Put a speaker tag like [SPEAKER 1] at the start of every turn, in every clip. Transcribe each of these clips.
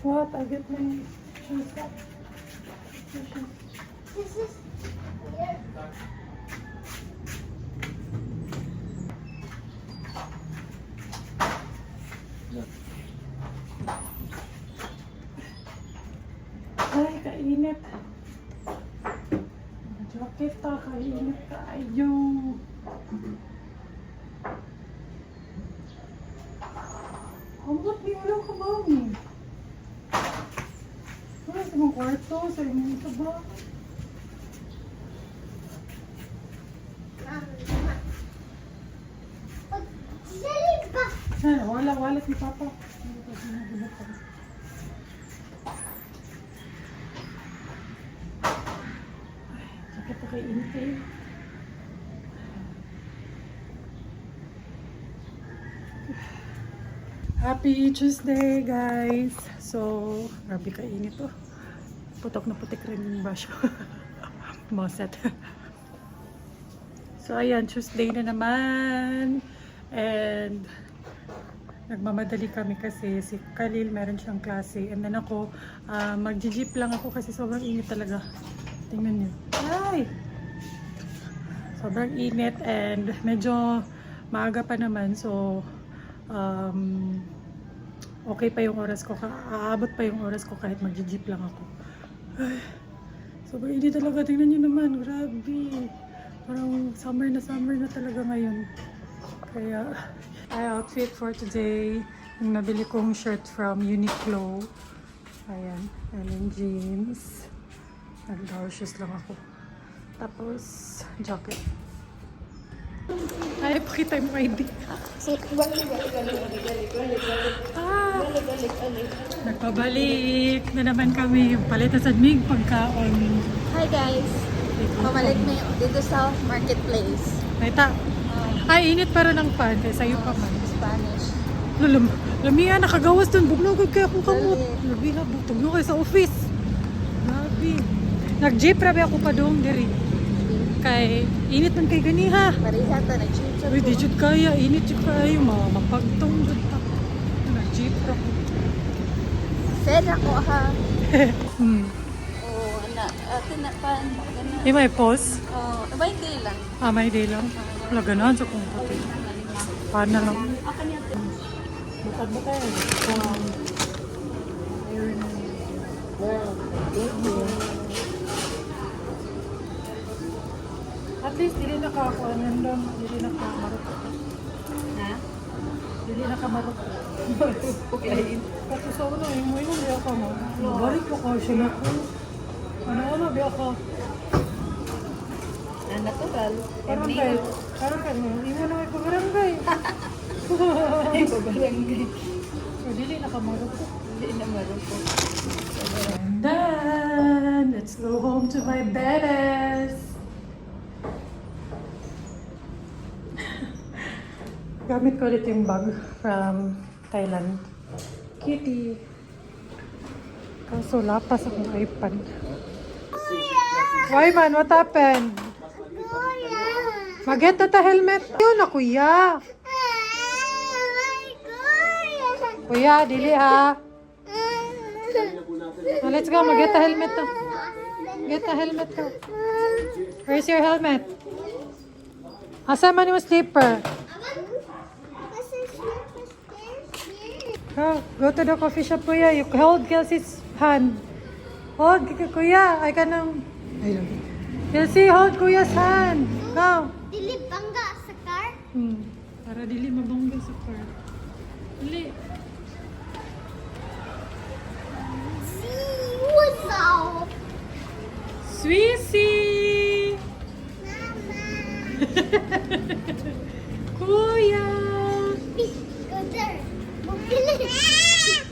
[SPEAKER 1] What? I get my shoes back.
[SPEAKER 2] This is here.
[SPEAKER 1] Ay, kainit. Jacket ta, kainit kayo. Ambot, di wala ka ba ni? Wala sa mga kwarto, sa inyo ito ba?
[SPEAKER 2] Salik ba?
[SPEAKER 1] Wala, wallet ni Papa. Ay, jacket ta, kainit kayo. Happy Tuesday, guys! So, grabe kainit to. Putok na putik rin yung basyo. Moset. So, ayan, Tuesday na naman. And, nagmamadali kami kasi si Khalil meron siyang klase. And then ako, mag-jeep lang ako kasi sobrang init talaga. Tingnan niyo. Ay! Sobrang init and medyo maaga pa naman. So, okay pa yung oras ko, aabot pa yung oras ko kahit mag-jeep lang ako. Ay, sobrang init talaga, tingnan nyo naman, grabe. Parang summer na talaga ngayon. Kaya, ay outfit for today, yung nabili kong shirt from Uniqlo. Ayan, and jeans. Nag-door shoes lang ako. Tapos, jacket. Ay, pakita yung ID. Nagpabalik na naman kami. Palit na sa mig pagkaon.
[SPEAKER 2] Hi guys. Pamalit mo dito sa marketplace.
[SPEAKER 1] Naita. Ay, init para ng pan. Kaya sa'yo pa man.
[SPEAKER 2] Spanish.
[SPEAKER 1] Lamia, nakagawas dun. Bublogod kaya akong kamot. Labi na, butog nyo kayo sa office. Labi. Nag-jeep rabi ako pa doon diri. Kay init man kay ganiha.
[SPEAKER 2] Mariha ta nag-jeep sa
[SPEAKER 1] Uy, di jud kaya. Init jud kayo. Mapagtong jud ta. Nag-jeep ra ko.
[SPEAKER 2] Send ako ha.
[SPEAKER 1] Oh,
[SPEAKER 2] Tinapan.
[SPEAKER 1] Di may pause?
[SPEAKER 2] May day lang.
[SPEAKER 1] May day lang. Wala ganahan sa kong puti. Paano na lang? Bukad ba tayo? At least, dili nakakuanan doon. Dili nakamarot.
[SPEAKER 2] Ha?
[SPEAKER 1] Dili nakamarot.
[SPEAKER 2] Okay.
[SPEAKER 1] Kasi sa una, yung mo yung biya ka mo. Balik ko ka siya na ko. Ano biya ka?
[SPEAKER 2] Natural.
[SPEAKER 1] Barangay. Barangay mo. Hindi mo na may pabarangay.
[SPEAKER 2] Ay, pabarangay.
[SPEAKER 1] So, dili nakamarot ko.
[SPEAKER 2] Hindi na marunong.
[SPEAKER 1] And then, let's go home to my bedes. Gamit ko ulit yung bag from Thailand. Kitty. Kaso lapas akong iPad. Why man? What happened? Mag-get na ta helmet. Yun na kuya. Kuya, dili ha. Let's go. Mag-get a helmet to. Get a helmet to. Where's your helmet? Asa man yung slipper? Go to the coffee shop, kuya. You hold Kelsey's hand. Hold, kuya. I can't. Kelsey, hold kuya's hand. Go.
[SPEAKER 2] Dili bangga sa car?
[SPEAKER 1] Para dili mabangga sa car. Dili.
[SPEAKER 2] What's up?
[SPEAKER 1] Swissy! Kuya!
[SPEAKER 2] Go there. Mabilis.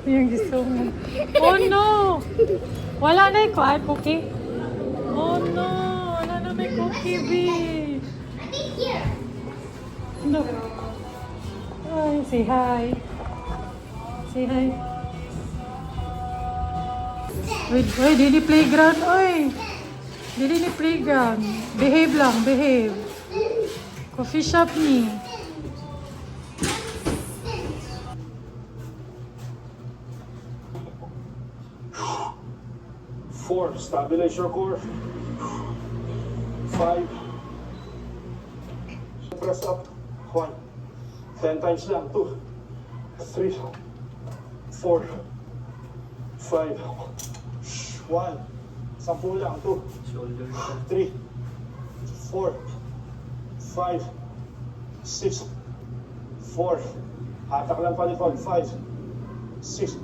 [SPEAKER 1] Yung gusto mo. Oh no! Wala na yung kuhaan, cookie. Oh no! Wala na may cookie, B.
[SPEAKER 2] I think here.
[SPEAKER 1] No. Ay, say hi. Say hi. Wait, dili playground, oy. Dili ni playground. Behave lang, behave. Coffee shop ni.
[SPEAKER 3] Stabilize your core. 5. Press up. 1. 10 times lang. 2, 3, 4, 5. 1. 10 lang. 2, 3, 4, 5, 6, 4. Hatak lang palikod. 5, 6,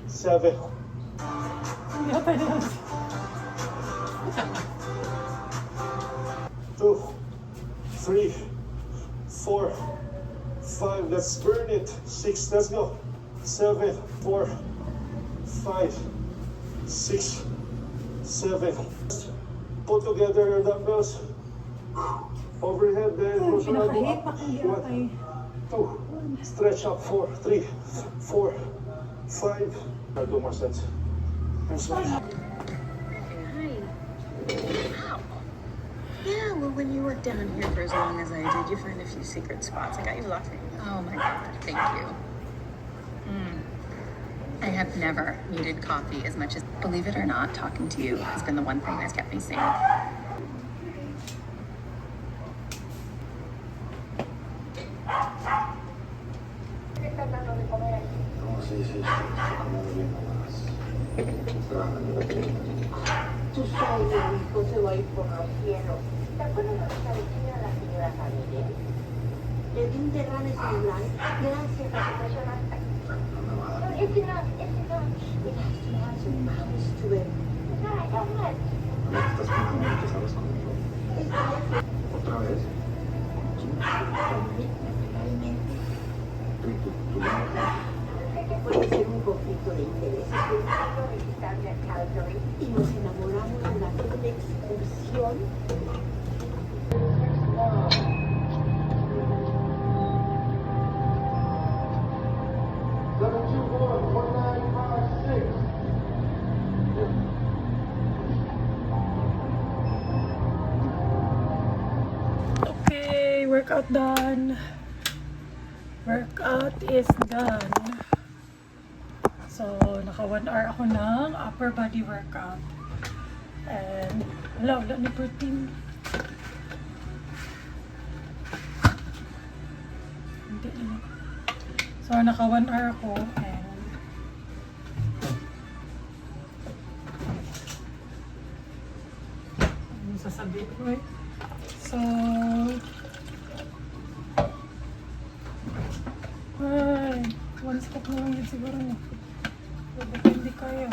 [SPEAKER 3] 7.
[SPEAKER 1] Hindi na pwede yun.
[SPEAKER 3] 2, 3, 4, 5. Let's burn it. 6. Let's go. 7, 4, 5, 6, 7. Put together your dumbbells. Overhead, then push on go
[SPEAKER 1] Pinakahit,
[SPEAKER 3] up.
[SPEAKER 1] pakihirap
[SPEAKER 3] 1,
[SPEAKER 1] ay.
[SPEAKER 3] 2. Stretch up. 4, 3, 4, 5. 2 more sets. Push up.
[SPEAKER 2] Hi. Wow. Yeah, well, when you worked down here for as long as I did, you find a few secret spots. I got you lots of. Oh my God, thank you. I have never needed coffee as much as, believe it or not, talking to you has been the one thing that's kept me sane.
[SPEAKER 4] No, sí, sí, sí, como bien nomás.
[SPEAKER 5] Tu sueño, hijo, se va a ir por los cielos. ¿Te acuerdas de lo que decía la señora Familia? Le di un derrame cerebral gracias a su personal.
[SPEAKER 4] No me va a dar.
[SPEAKER 5] It's enough, it's enough. It has to have some mouths to it. No, I don't want.
[SPEAKER 4] A ver, estás pensando en que sabes conmigo. ¿Otra vez? Tú
[SPEAKER 5] Puede ser un conflicto de intereses. Quiero visitarme a Calgary y nos enamoramos durante una excursión.
[SPEAKER 1] Okay, workout done. Workout is done. So, naka 1 hour ako ng upper body workout. And, wala ni protein. Hindi na. So, naka 1 hour ako and ano sasabihin ko eh? So, ay, one step na lang yun siguro na. Pero hindi kaya.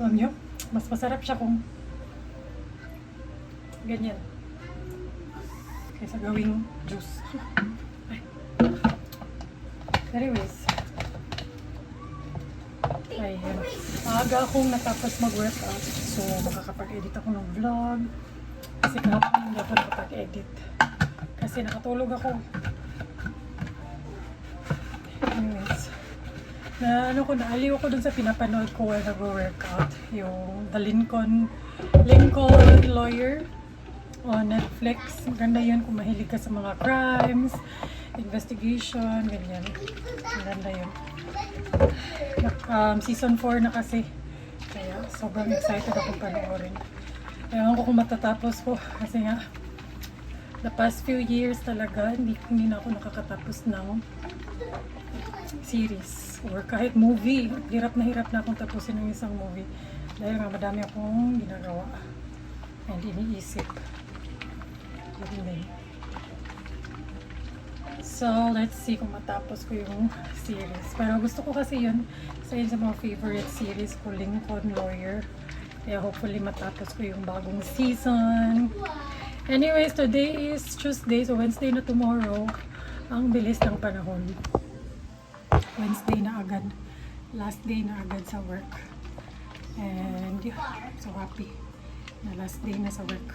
[SPEAKER 1] Alam nyo, mas masarap siya kung ganyan. Kaysa gawing juice. Ay. Anyways. Ayan. Maaga akong natapos mag-workout. So, makakapag-edit ako ng vlog. Kasi kahapon hindi ako nakapag-edit. Kasi nakatulog ako. Anyways. Naaliw ako dun sa pinapanood ko while nag-workout. Yung The Lincoln Lawyer on Netflix. Maganda yun kung mahilig ka sa mga crimes, investigation, ganyan. Maganda yun. Season 4 na kasi. Kaya sobrang excited ako panoorin. Ewan ko kung matatapos ko. Kasi nga, the past few years talaga, hindi na ako nakakatapos ng series. Or kahit movie. Hirap na akong tapusin ng isang movie. Dahil nga madami akong ginagawa. And iniisip. Ganyan. So, let's see kung matapos ko yung series. Pero gusto ko kasi yun sa mga favorite series ko, Lincoln Lawyer. Kaya hopefully matapos ko yung bagong season. Anyways, today is Tuesday, so Wednesday na tomorrow. Ang bilis ng panahon. Wednesday na agad. Last day na agad sa work. And yeah, I'm so happy na last day na sa work.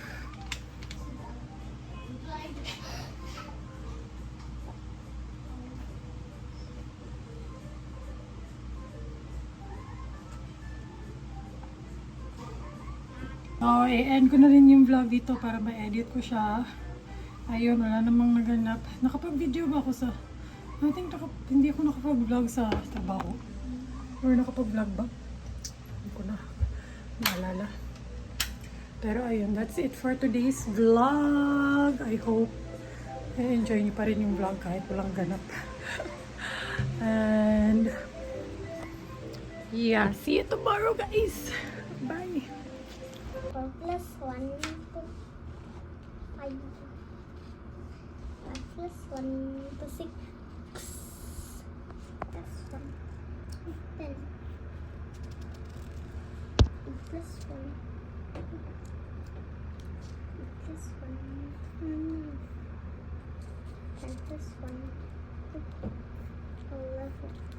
[SPEAKER 1] So, i-end ko na rin yung vlog dito para ma-edit ko siya. Ayun, wala namang naganap. Nakapag-video ba ako sa... I think hindi ako nakapag-vlog sa trabaho. Or nakapag-vlog ba? Hindi ko na maalala. Pero ayun, that's it for today's vlog. I hope enjoy niyo pa rin yung vlog kahit walang ganap. And yeah, see you tomorrow, guys. Bye.
[SPEAKER 6] 4 plus 1 to 5. 5 plus 1 to 6. Plus 1 to 10. 8 plus 1. 8 plus 1. 10 plus 1. 11.